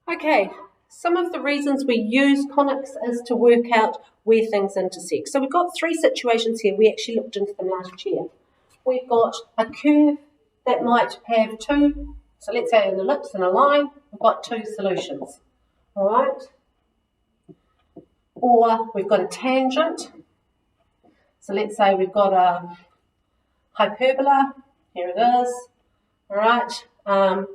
Okay, some of the reasons we use conics is to work out where things intersect. So we've got three situations here. We actually looked into them last year. We've got a curve that might have two, so let's say an ellipse and a line, we've got two solutions, all right? Or we've got a tangent. So let's say we've got a hyperbola, here it is, all right? And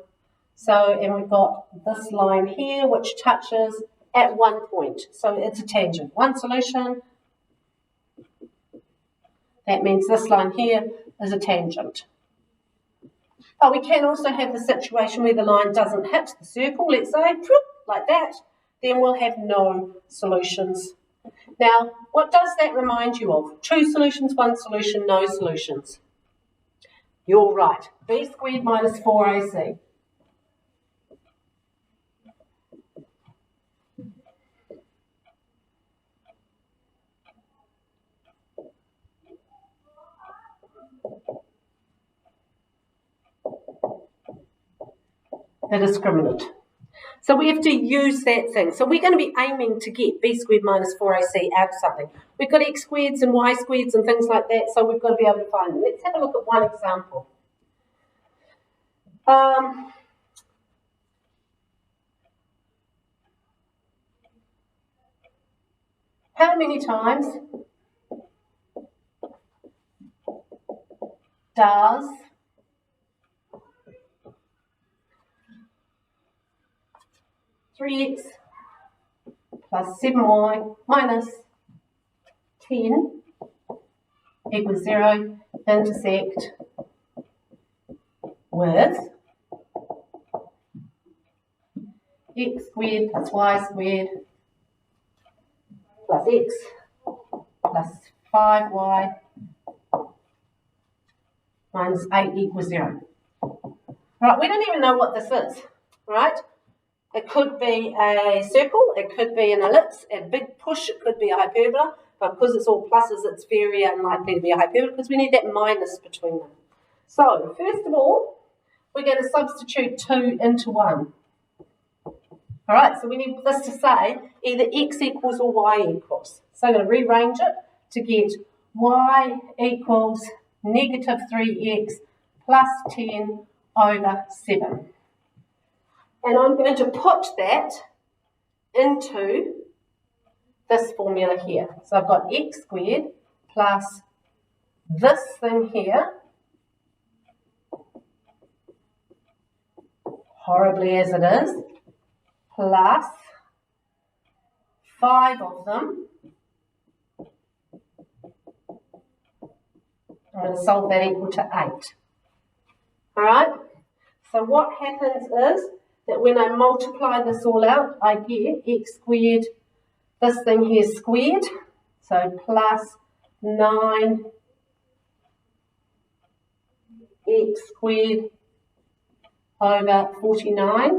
we've got this line here which touches at one point. So it's a tangent. One solution, that means this line here is a tangent. But we can also have the situation where the line doesn't hit the circle, let's say, like that, then we'll have no solutions. Now, what does that remind you of? Two solutions, one solution, no solutions. You're right, b squared minus 4ac. The discriminant. So we have to use that thing. So we're going to be aiming to get b squared minus 4ac out of something. We've got x squareds and y squareds and things like that, so we've got to be able to find them. Let's have a look at one example. How many times does 3x plus 7y minus 10 equals 0 intersect with x squared plus y squared plus x plus 5y minus 8 equals 0. Right, we don't even know what this is, right? It could be a circle, it could be an ellipse, a big push, it could be a hyperbola, but because it's all pluses, it's very unlikely to be a hyperbola because we need that minus between them. So, first of all, we're going to substitute 2 into 1. Alright, so we need this to say either x equals or y equals. So I'm going to rearrange it to get y equals negative 3x plus 10 over 7. And I'm going to put that into this formula here. So I've got x squared plus this thing here, horribly as it is, plus 5 of them. I'm going to solve that equal to 8. Alright? So what happens is that when I multiply this all out, I get x squared, this thing here squared, so plus 9 x squared over 49. I'm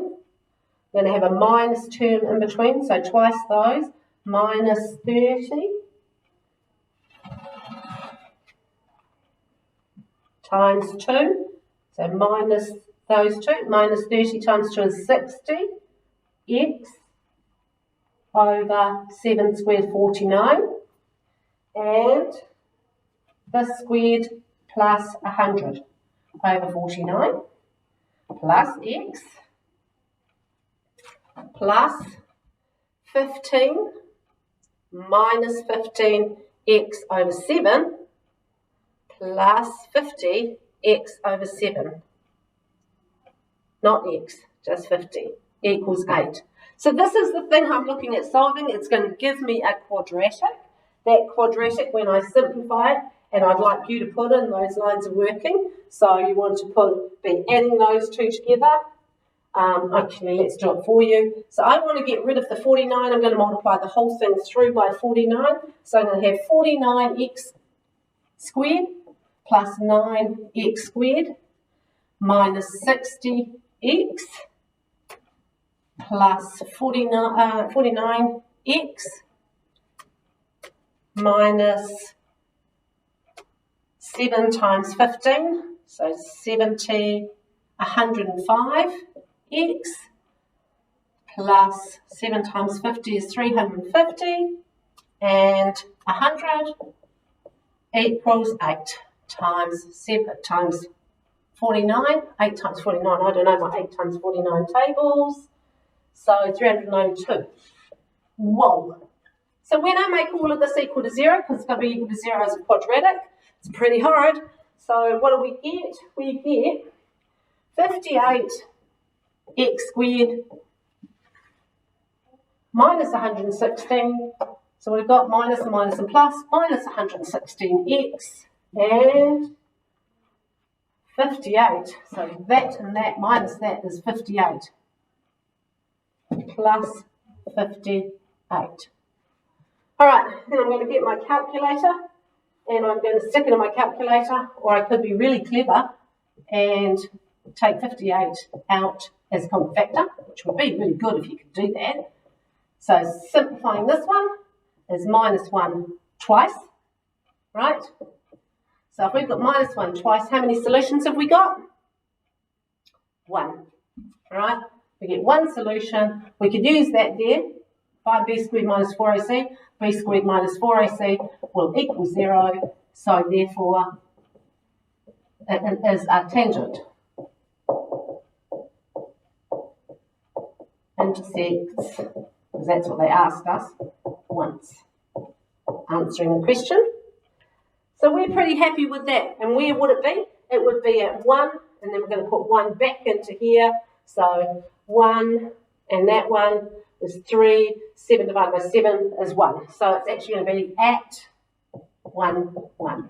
going to have a minus term in between, so twice those, minus 30 times 2, so minus those two, minus 30 times 2 is 60, x over 7 squared 49, and this squared plus 100 over 49, plus x, plus 15 minus 15 x over 7, plus 50 x over 7. Not x, just 50, equals 8. So this is the thing I'm looking at solving. It's going to give me a quadratic. That quadratic, when I simplify it, and I'd like you to put in those lines of working, so you want to be adding those two together. Actually, let's do it for you. So I want to get rid of the 49. I'm going to multiply the whole thing through by 49. So I'm going to have 49x squared plus 9x squared minus 60x plus 49x minus 7 times 15, so 105x plus 7 times 50 is 350, and 100 equals 8 times 7 times 49. 8 times 49, I don't know my 8 times 49 tables. So 392. Whoa. So when I make all of this equal to 0, because it's going to be equal to 0 as a quadratic, it's pretty hard. So what do we get? We get 58x squared minus 116. So we've got minus and minus and plus, minus 116x and 58. So that and that minus that is 58 plus 58. All right, then I'm going to get my calculator and I'm going to stick it in my calculator, or I could be really clever and take 58 out as a common factor, which would be really good if you could do that. So simplifying this one is minus 1 twice, right? So if we've got minus 1 twice, how many solutions have we got? 1, all right? We get one solution. We could use that there. 5b squared minus 4ac, b squared minus 4ac will equal 0. So therefore, it is a tangent. Intersects, because that's what they asked us once answering the question. So we're pretty happy with that. And where would it be? It would be at 1, and then we're going to put 1 back into here. So 1 and that one is 3, 7 divided by 7 is 1. So it's actually going to be at 1, 1.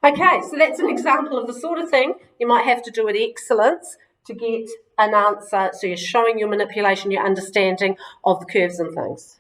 Okay, so that's an example of the sort of thing you might have to do at excellence to get an answer. So you're showing your manipulation, your understanding of the curves and things.